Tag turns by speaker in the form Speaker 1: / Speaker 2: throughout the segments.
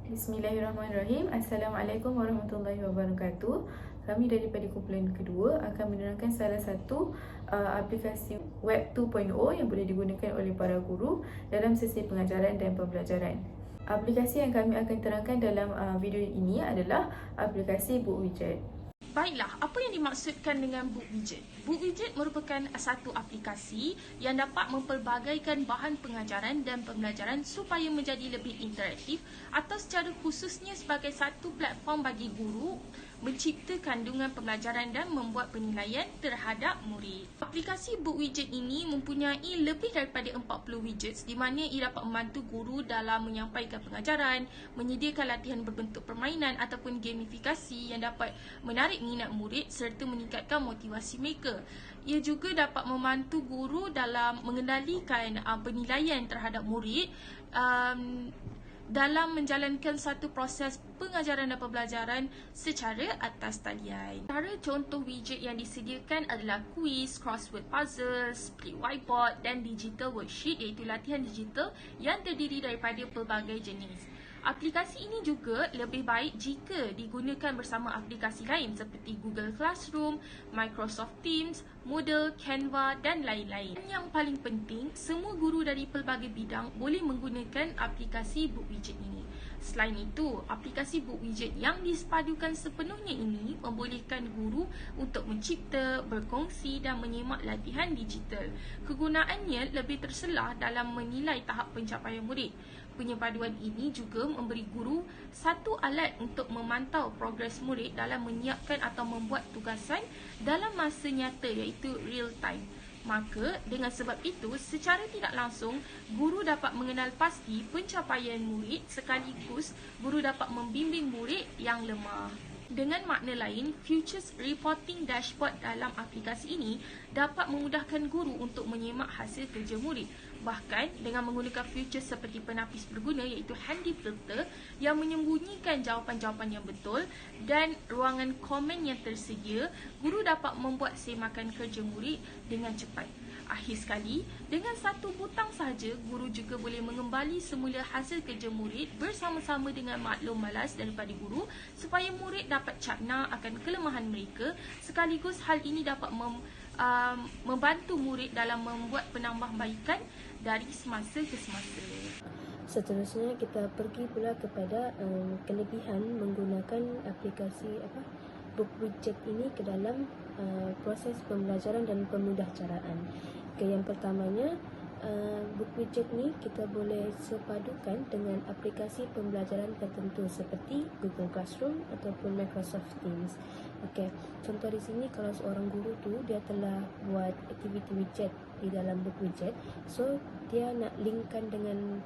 Speaker 1: Bismillahirrahmanirrahim. Assalamualaikum warahmatullahi wabarakatuh. Kami daripada kumpulan kedua akan menerangkan salah satu aplikasi web 2.0 yang boleh digunakan oleh para guru dalam sesi pengajaran dan pembelajaran. Aplikasi yang kami akan terangkan dalam video ini adalah aplikasi BookWidget.
Speaker 2: Baiklah, apa yang dimaksudkan dengan BookWidget? BookWidget merupakan satu aplikasi yang dapat mempelbagaikan bahan pengajaran dan pembelajaran supaya menjadi lebih interaktif atau secara khususnya sebagai satu platform bagi guru mencipta kandungan pembelajaran dan membuat penilaian terhadap murid. Aplikasi BookWidget ini mempunyai lebih daripada 40 widgets di mana ia dapat membantu guru dalam menyampaikan pengajaran, menyediakan latihan berbentuk permainan ataupun gamifikasi yang dapat menarik minat murid serta meningkatkan motivasi mereka. Ia juga dapat membantu guru dalam mengendalikan penilaian terhadap murid dalam menjalankan satu proses pengajaran dan pembelajaran secara atas talian. Cara contoh widget yang disediakan adalah quiz, crossword puzzle, split whiteboard dan digital worksheet iaitu latihan digital yang terdiri daripada pelbagai jenis. Aplikasi ini juga lebih baik jika digunakan bersama aplikasi lain seperti Google Classroom, Microsoft Teams, Moodle, Canva dan lain-lain. Yang paling penting, semua guru dari pelbagai bidang boleh menggunakan aplikasi BookWidget ini. Selain itu, aplikasi BookWidget yang disepadukan sepenuhnya ini membolehkan guru untuk mencipta, berkongsi dan menyimak latihan digital. Kegunaannya lebih terselah dalam menilai tahap pencapaian murid. Penyepaduan ini juga memberi guru satu alat untuk memantau progres murid dalam menyiapkan atau membuat tugasan dalam masa nyata iaitu real time. Maka dengan sebab itu secara tidak langsung guru dapat mengenal pasti pencapaian murid sekaligus guru dapat membimbing murid yang lemah. Dengan makna lain, Futures Reporting Dashboard dalam aplikasi ini dapat memudahkan guru untuk menyemak hasil kerja murid. Bahkan dengan menggunakan feature seperti penapis berguna iaitu handy filter yang menyembunyikan jawapan-jawapan yang betul dan ruangan komen yang tersedia, guru dapat membuat semakan kerja murid dengan cepat. Akhir sekali, dengan satu butang sahaja, guru juga boleh mengembali semula hasil kerja murid bersama-sama dengan maklum balas daripada guru supaya murid dapat cakna akan kelemahan mereka sekaligus hal ini dapat membantu murid dalam membuat penambahbaikan dari semasa ke semasa.
Speaker 3: Seterusnya kita pergi pula kepada kelebihan menggunakan aplikasi BookWidget ini ke dalam proses pembelajaran dan pemudahcaraan. Yang pertamanya, BookWidget ni kita boleh sepadukan dengan aplikasi pembelajaran tertentu seperti Google Classroom ataupun Microsoft Teams. Okey, contoh di sini kalau seorang guru tu dia telah buat activity widget di dalam BookWidget, so dia nak linkkan dengan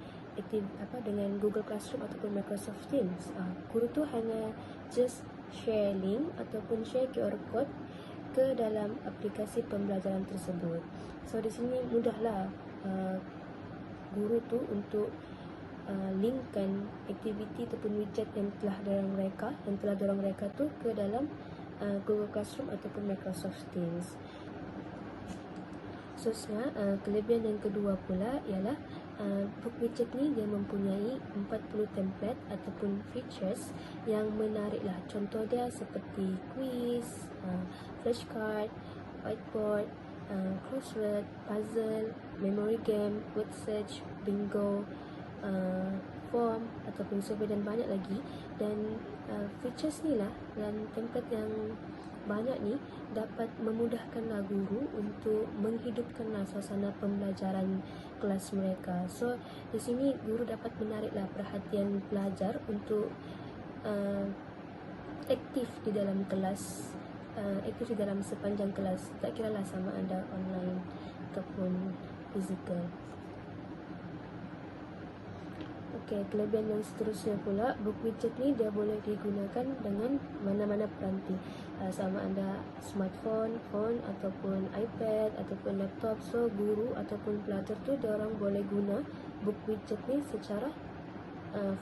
Speaker 3: dengan Google Classroom ataupun Microsoft Teams. Guru tu hanya just share link ataupun share QR code ke dalam aplikasi pembelajaran tersebut. So di sini mudahlah guru tu untuk linkkan aktiviti ataupun widget yang telah dorang reka tu ke dalam Google Classroom ataupun Microsoft Teams. Seterusnya, kelebihan yang kedua pula ialah BookWidget ni dia mempunyai 40 template ataupun features yang menariklah. Contoh dia seperti quiz, flashcard, whiteboard, crossword, puzzle, memory game, word search, bingo, form ataupun survey dan banyak lagi. Dan features ni lah dan template yang banyak ni dapat memudahkanlah guru untuk menghidupkanlah suasana pembelajaran kelas mereka. So di sini guru dapat menariklah perhatian pelajar untuk aktif di dalam kelas, aktif di dalam sepanjang kelas, tak kira lah sama ada online ataupun fizikal. Okey, kelebihan yang seterusnya pula, BookWidget ni dia boleh digunakan dengan mana-mana peranti, sama ada smartphone, phone ataupun iPad ataupun laptop. So guru ataupun pelajar tu dia orang boleh guna BookWidget ni secara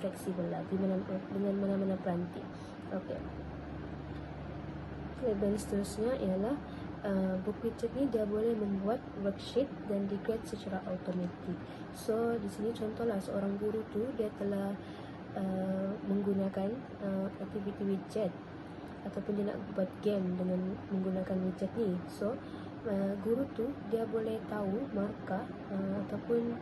Speaker 3: fleksibel lah dengan mana-mana peranti. Okey. Kelebihan seterusnya ialah BookWidget ni dia boleh membuat worksheet dan di-create secara automatik. So di sini contohlah seorang guru tu dia telah menggunakan activity widget ataupun dia nak buat game dengan menggunakan widget ni. So guru tu dia boleh tahu markah ataupun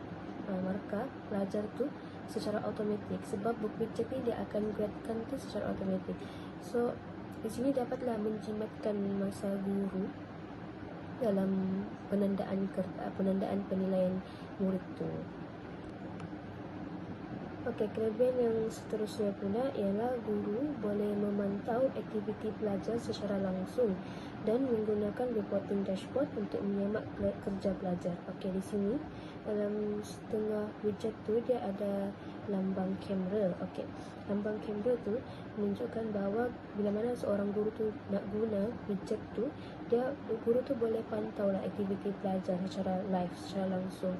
Speaker 3: markah pelajar tu secara automatik, sebab book widget ni dia akan gradkan tu secara automatik. So di sini dapatlah menjimatkan masa guru dalam penandaan penilaian murid tu. Okey, kelebihan yang seterusnya pula ialah guru boleh memantau aktiviti pelajar secara langsung dan menggunakan reporting dashboard untuk menyemak kerja pelajar. Okey, di sini dalam setengah widget tu dia ada lambang kamera. Okey, lambang kamera tu menunjukkan bahawa bila mana seorang guru tu nak guna widget tu, guru tu boleh pantau lah aktiviti pelajar secara live, secara langsung.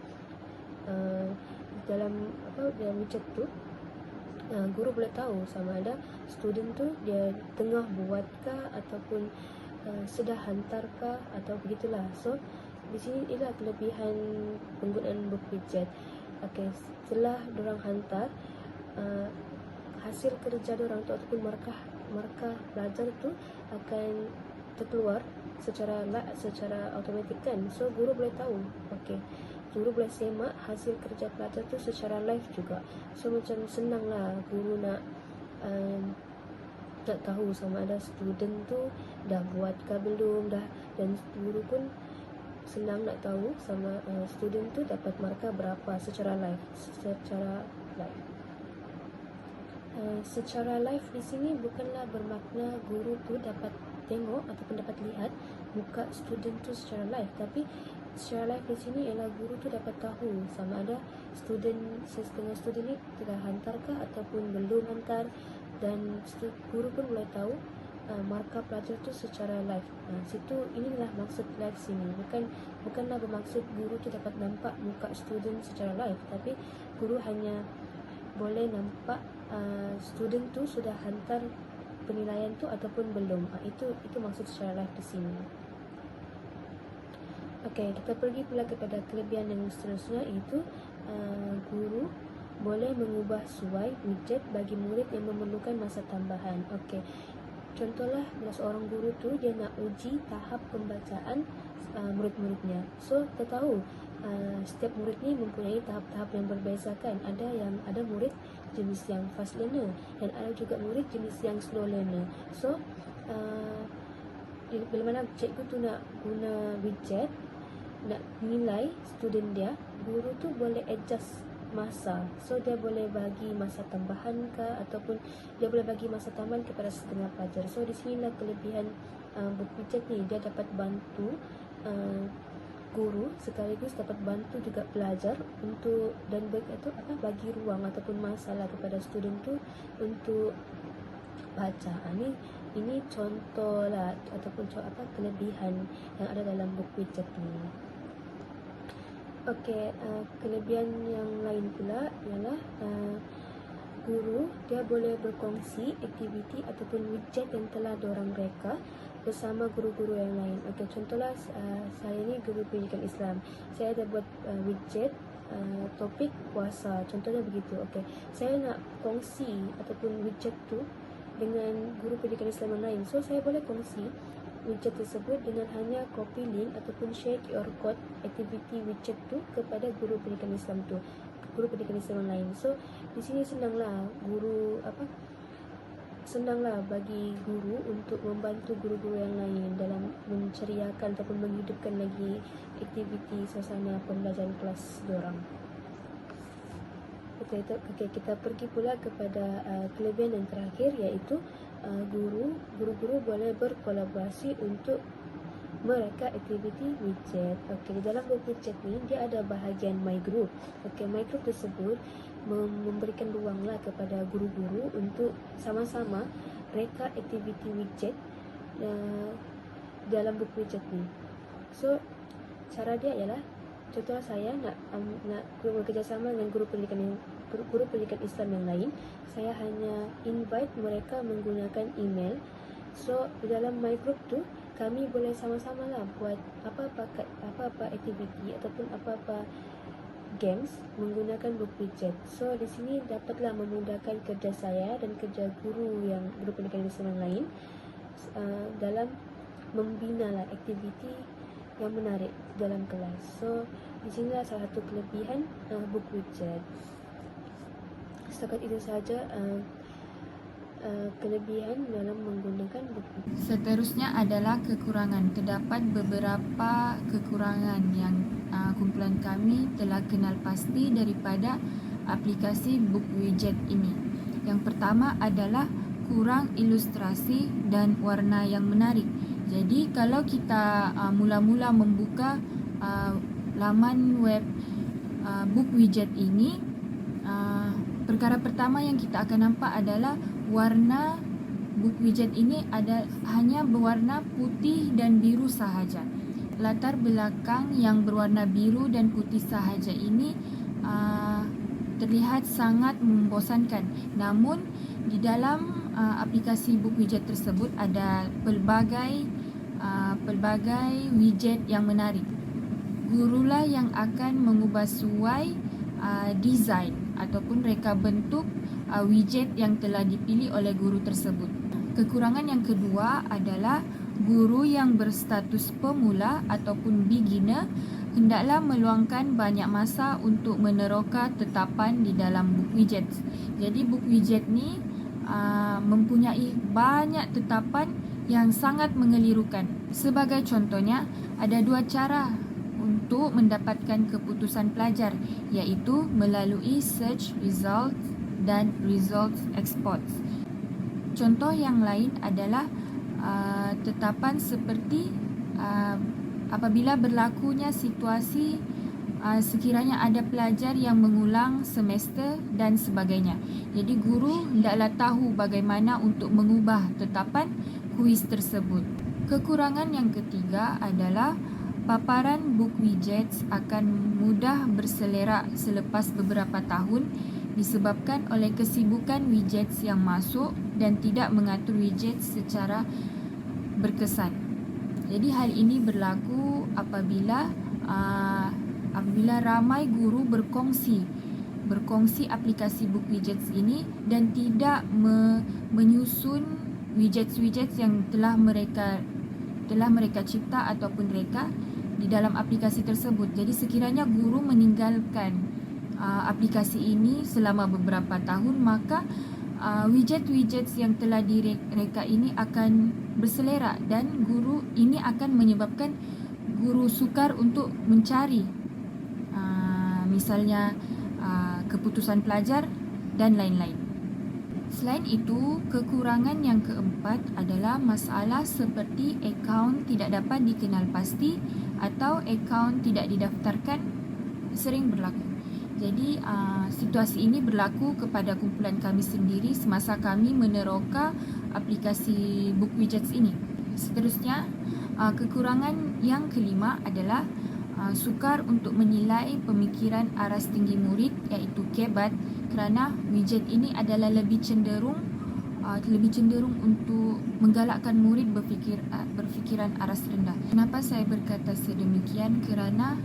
Speaker 3: Dalam widget tu guru boleh tahu sama ada student tu dia tengah buatkah ataupun sudah hantarkah atau begitulah. So di sini ialah kelebihan penggunaan book widget. Okey, setelah diorang hantar hasil kerja diorang tu ataupun markah pelajar tu akan terkeluar secara automatik kan. So guru boleh tahu. Okey, guru boleh semak hasil kerja pelajar tu secara live juga. So macam senang lah guru nak tahu sama ada student tu dah buatkah belum dah, dan guru pun senang nak tahu sama student tu dapat markah berapa secara live. Secara live di sini bukanlah bermakna guru tu dapat tengok ataupun dapat lihat muka student tu secara live, tapi secara live di sini ialah guru tu dapat tahu sama ada setengah student ni telah hantarkah ataupun belum hantar, dan guru pun boleh tahu markah pelajar tu secara live. Inilah maksud live sini. Bukanlah bermaksud guru tu dapat nampak muka student secara live, tapi guru hanya boleh nampak student tu sudah hantar penilaian tu ataupun belum. Itu maksud secara live di sini. Okey, kita pergi pula kepada kelebihan yang seterusnya, iaitu guru boleh mengubah suai widget bagi murid yang memerlukan masa tambahan. Okey, contohlah bila seorang guru tu dia nak uji tahap pembacaan murid-muridnya. So kita tahu setiap murid ni mempunyai tahap-tahap yang berbeza kan. Ada murid jenis yang fast learner dan ada juga murid jenis yang slow learner. So bila mana cikgu tu nak guna widget nak nilai student dia, guru tu boleh adjust masa. So dia boleh bagi masa tambahan ke ataupun dia boleh bagi masa tambahan kepada setengah pelajar. So di sinilah kelebihan book widget ni, dia dapat bantu guru sekaligus dapat bantu juga pelajar untuk dan bagi ruang ataupun masalah kepada student tu untuk baca. Ini contoh lah ataupun kelebihan yang ada dalam book widget ni. Okey, kelebihan yang lain pula ialah guru dia boleh berkongsi aktiviti ataupun widget yang telah diorang reka bersama guru-guru yang lain. Okey, contohlah saya ni guru pendidikan Islam. Saya ada buat widget topik puasa, contohnya begitu. Okey, saya nak kongsi ataupun widget tu dengan guru pendidikan Islam yang lain. So saya boleh kongsi widget tersebut dengan hanya copy link ataupun share QR code activity widget tu kepada guru pendidikan Islam tu, guru pendidikan Islam yang lain. So di sini senanglah bagi guru untuk membantu guru-guru yang lain dalam menceriakan ataupun menghidupkan lagi aktiviti suasana pembelajaran kelas diorang. Okey, kita pergi pula kepada kelebihan yang terakhir, iaitu guru-guru boleh berkolaborasi untuk mereka aktiviti widget. Okey, di dalam widget ni dia ada bahagian my group. Okey, my group tersebut memberikan ruanglah kepada guru-guru untuk sama-sama reka aktiviti widget dalam book widget ni. So cara dia ialah, contoh saya nak bekerjasama dengan guru pendidikan Islam yang lain, saya hanya invite mereka menggunakan email. So di dalam my group tu kami boleh sama-sama lah buat apa-apa aktiviti ataupun apa-apa games menggunakan book widget. So di sini dapatlah memudahkan kerja saya dan kerja guru yang berpendidikan di sekolah lain dalam membina lah aktiviti yang menarik dalam kelas. So di sinilah salah satu kelebihan book widget. Setakat itu sahaja kelebihan dalam menggunakan book widget.
Speaker 1: Seterusnya adalah kekurangan. Terdapat beberapa kekurangan yang kumpulan kami telah kenal pasti daripada aplikasi book widget ini. Yang pertama adalah kurang ilustrasi dan warna yang menarik. Jadi kalau kita mula-mula membuka laman web book widget ini, perkara pertama yang kita akan nampak adalah warna book widget ini hanya berwarna putih dan biru sahaja. Latar belakang yang berwarna biru dan putih sahaja ini terlihat sangat membosankan. Namun di dalam aplikasi book widget tersebut ada pelbagai widget yang menarik. Gurulah yang akan mengubah suai desain ataupun reka bentuk widget yang telah dipilih oleh guru tersebut. Kekurangan yang kedua adalah guru yang berstatus pemula ataupun beginner hendaklah meluangkan banyak masa untuk meneroka tetapan di dalam book widget. Jadi book widget ni mempunyai banyak tetapan yang sangat mengelirukan. Sebagai contohnya, ada dua cara untuk mendapatkan keputusan pelajar, iaitu melalui search results dan results exports. Contoh yang lain adalah tetapan seperti apabila berlakunya situasi sekiranya ada pelajar yang mengulang semester dan sebagainya. Jadi guru hendaklah tahu bagaimana untuk mengubah tetapan kuis tersebut. Kekurangan yang ketiga adalah paparan book widgets akan mudah berselerak selepas beberapa tahun disebabkan oleh kesibukan widgets yang masuk dan tidak mengatur widgets secara berkesan. Jadi hal ini berlaku apabila ramai guru berkongsi aplikasi book widgets ini dan tidak menyusun widgets yang telah mereka cipta ataupun reka di dalam aplikasi tersebut. Jadi sekiranya guru meninggalkan aplikasi ini selama beberapa tahun, maka widget-widgets yang telah direka ini akan berselerak dan guru ini akan menyebabkan guru sukar untuk mencari misalnya keputusan pelajar dan lain-lain. Selain itu, kekurangan yang keempat adalah masalah seperti akaun tidak dapat dikenal pasti atau akaun tidak didaftarkan sering berlaku. Jadi situasi ini berlaku kepada kumpulan kami sendiri semasa kami meneroka aplikasi book widgets ini. Seterusnya, kekurangan yang kelima adalah sukar untuk menilai pemikiran aras tinggi murid, iaitu KEBAT, kerana widget ini adalah lebih cenderung untuk menggalakkan murid berfikiran aras rendah. Kenapa saya berkata sedemikian? Kerana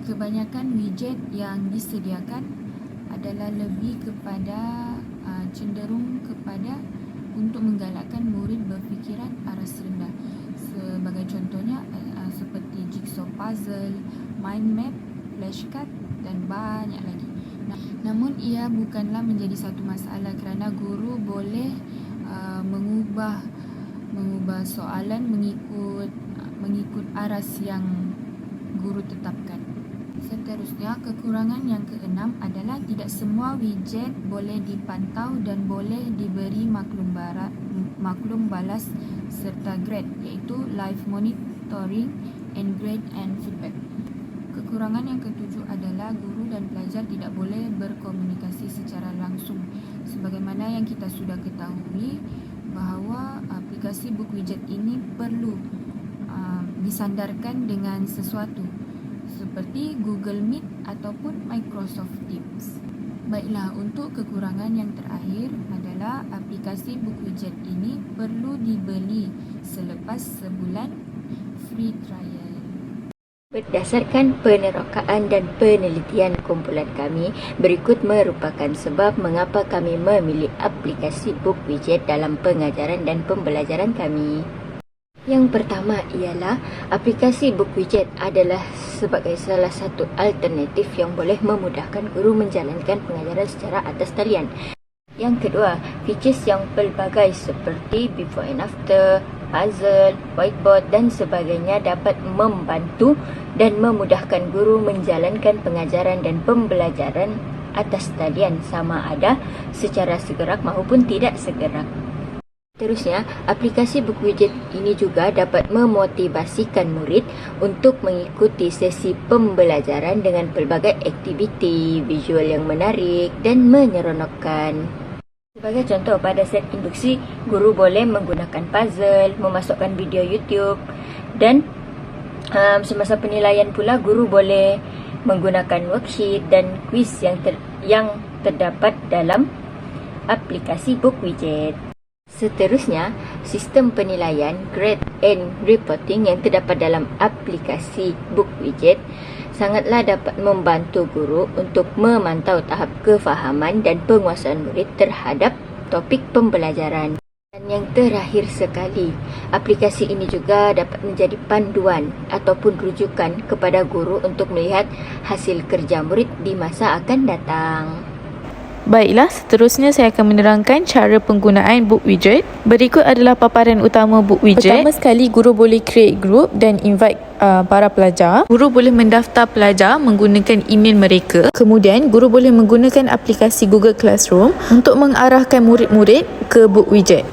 Speaker 1: kebanyakan widget yang disediakan adalah lebih kepada cenderung kepada untuk menggalakkan murid berfikiran aras rendah. Sebagai contohnya seperti jigsaw puzzle, mind map, flashcard dan banyak lagi. Namun ia bukanlah menjadi satu masalah kerana guru boleh mengubah soalan mengikut aras yang guru tetapkan. Seterusnya, kekurangan yang keenam adalah tidak semua widget boleh dipantau dan boleh diberi maklum balas serta grade, iaitu live monitoring and grade and feedback. Kekurangan yang ketujuh adalah guru dan pelajar tidak boleh berkomunikasi secara langsung. Sebagaimana yang kita sudah ketahui bahawa aplikasi book widget ini perlu disandarkan dengan sesuatu seperti Google Meet ataupun Microsoft Teams. Baiklah, untuk kekurangan yang terakhir adalah aplikasi book widget ini perlu dibeli selepas sebulan free trial.
Speaker 4: Berdasarkan penerokaan dan penelitian kumpulan kami, berikut merupakan sebab mengapa kami memilih aplikasi Book Widget dalam pengajaran dan pembelajaran kami. Yang pertama ialah aplikasi Book Widget adalah sebagai salah satu alternatif yang boleh memudahkan guru menjalankan pengajaran secara atas talian. Yang kedua, features yang pelbagai seperti before and after, puzzle, whiteboard dan sebagainya dapat membantu dan memudahkan guru menjalankan pengajaran dan pembelajaran atas talian sama ada secara segerak maupun tidak segerak. Terusnya, aplikasi Book Widget ini juga dapat memotivasikan murid untuk mengikuti sesi pembelajaran dengan pelbagai aktiviti, visual yang menarik dan menyeronokkan. Sebagai contoh, pada set induksi, guru boleh menggunakan puzzle, memasukkan video YouTube dan semasa penilaian pula guru boleh menggunakan worksheet dan quiz yang terdapat dalam aplikasi Book Widget. Seterusnya, sistem penilaian, grade and reporting yang terdapat dalam aplikasi Book Widget sangatlah dapat membantu guru untuk memantau tahap kefahaman dan penguasaan murid terhadap topik pembelajaran. Dan yang terakhir sekali, aplikasi ini juga dapat menjadi panduan ataupun rujukan kepada guru untuk melihat hasil kerja murid di masa akan datang.
Speaker 1: Baiklah, seterusnya saya akan menerangkan cara penggunaan Book Widget. Berikut adalah paparan utama Book Widget. Pertama sekali, guru boleh create group dan invite para pelajar. Guru boleh mendaftar pelajar menggunakan email mereka. Kemudian, guru boleh menggunakan aplikasi Google Classroom untuk mengarahkan murid-murid ke Book Widget.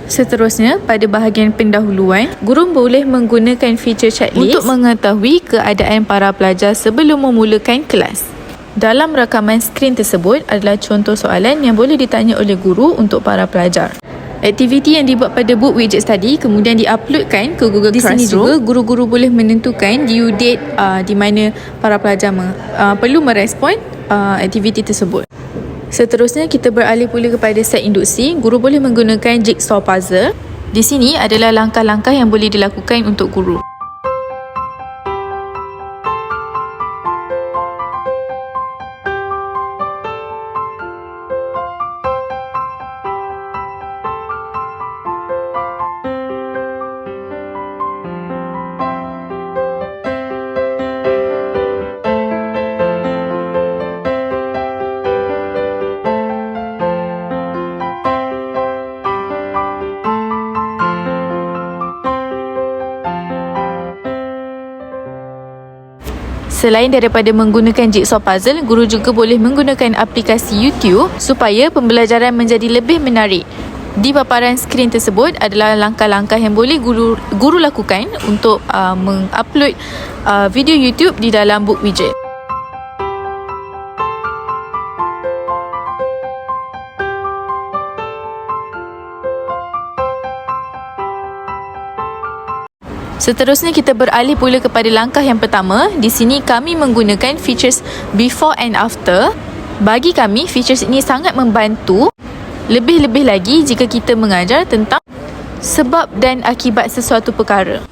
Speaker 1: Seterusnya, pada bahagian pendahuluan, guru boleh menggunakan feature checklist untuk mengetahui keadaan para pelajar sebelum memulakan kelas. Dalam rakaman skrin tersebut adalah contoh soalan yang boleh ditanya oleh guru untuk para pelajar. Aktiviti yang dibuat pada Book Widget tadi kemudian diuploadkan ke Google Classroom. Di sini juga guru-guru boleh menentukan due date di mana para pelajar perlu merespon aktiviti tersebut. Seterusnya kita beralih pula kepada set induksi. Guru boleh menggunakan jigsaw puzzle. Di sini adalah langkah-langkah yang boleh dilakukan untuk guru. Selain daripada menggunakan jigsaw puzzle, guru juga boleh menggunakan aplikasi YouTube supaya pembelajaran menjadi lebih menarik. Di paparan skrin tersebut adalah langkah-langkah yang boleh guru lakukan untuk mengupload video YouTube di dalam Book Widget. Seterusnya kita beralih pula kepada langkah yang pertama. Di sini kami menggunakan features before and after. Bagi kami, features ini sangat membantu, lebih-lebih lagi jika kita mengajar tentang sebab dan akibat sesuatu perkara.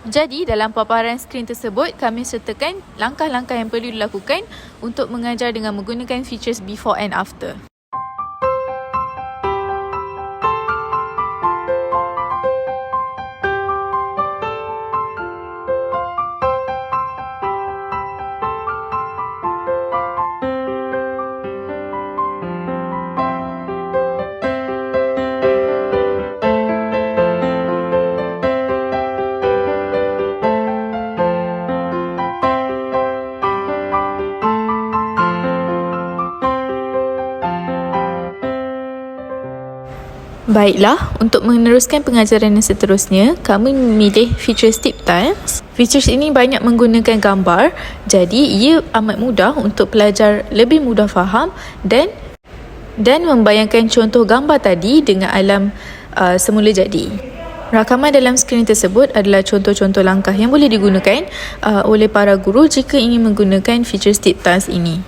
Speaker 1: Jadi, dalam paparan skrin tersebut, kami sertakan langkah-langkah yang perlu dilakukan untuk mengajar dengan menggunakan features before and after. Baiklah, untuk meneruskan pengajaran yang seterusnya, kami memilih features tip tiles. Features ini banyak menggunakan gambar, jadi ia amat mudah untuk pelajar lebih mudah faham dan membayangkan contoh gambar tadi dengan alam semula jadi. Rakaman dalam skrin tersebut adalah contoh-contoh langkah yang boleh digunakan oleh para guru jika ingin menggunakan features tip tiles ini.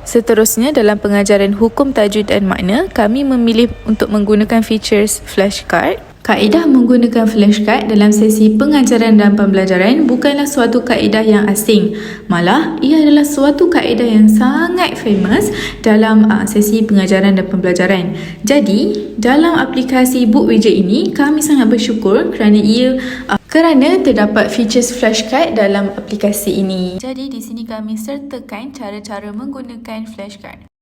Speaker 1: Seterusnya, dalam pengajaran hukum tajwid dan makna, kami memilih untuk menggunakan features flashcard. Kaedah menggunakan flashcard dalam sesi pengajaran dan pembelajaran bukanlah suatu kaedah yang asing. Malah, ia adalah suatu kaedah yang sangat famous dalam sesi pengajaran dan pembelajaran. Jadi, dalam aplikasi Book Widget ini, kami sangat bersyukur kerana terdapat features flashcard dalam aplikasi ini. Jadi, di sini kami sertakan cara-cara menggunakan flashcard.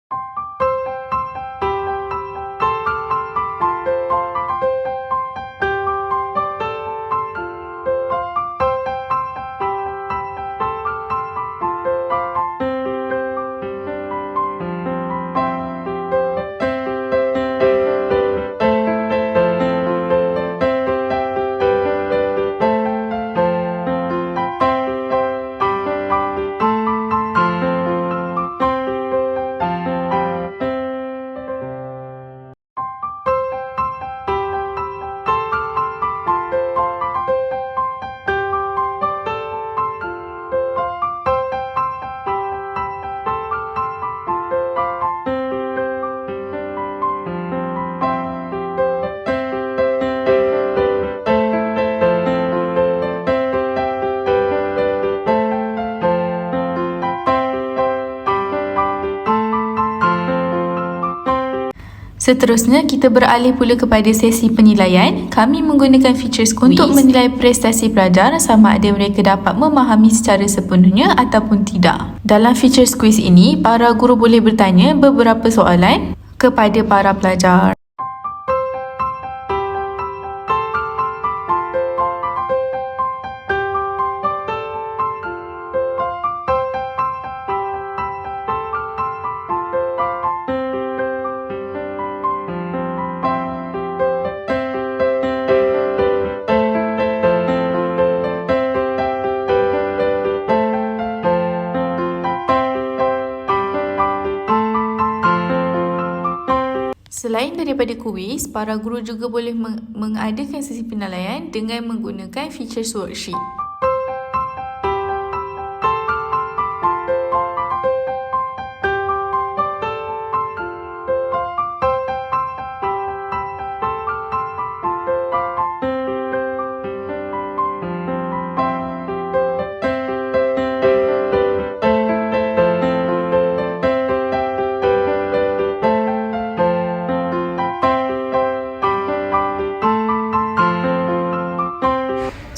Speaker 1: Seterusnya, kita beralih pula kepada sesi penilaian. Kami menggunakan features quiz untuk menilai prestasi pelajar sama ada mereka dapat memahami secara sepenuhnya ataupun tidak. Dalam features quiz ini, para guru boleh bertanya beberapa soalan kepada para pelajar. Selain daripada kuis, para guru juga boleh mengadakan sesi penilaian dengan menggunakan features worksheet.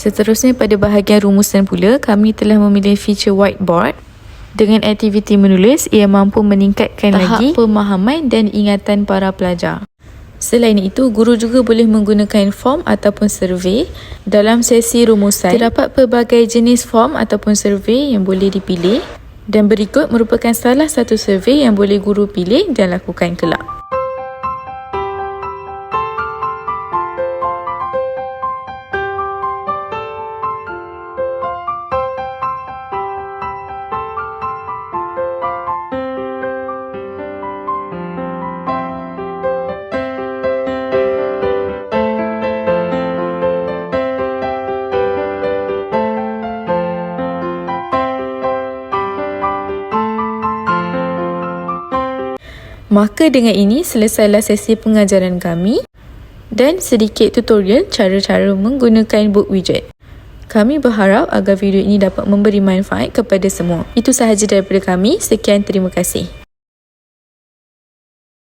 Speaker 1: Seterusnya, pada bahagian rumusan pula, kami telah memilih feature whiteboard. Dengan aktiviti menulis, ia mampu meningkatkan tahap pemahaman dan ingatan para pelajar. Selain itu, guru juga boleh menggunakan form ataupun survey. Dalam sesi rumusan, terdapat pelbagai jenis form ataupun survey yang boleh dipilih, dan berikut merupakan salah satu survey yang boleh guru pilih dan lakukan kelak. Maka dengan ini selesailah sesi pengajaran kami dan sedikit tutorial cara-cara menggunakan Book Widget. Kami berharap agar video ini dapat memberi manfaat kepada semua. Itu sahaja daripada kami. Sekian, terima kasih.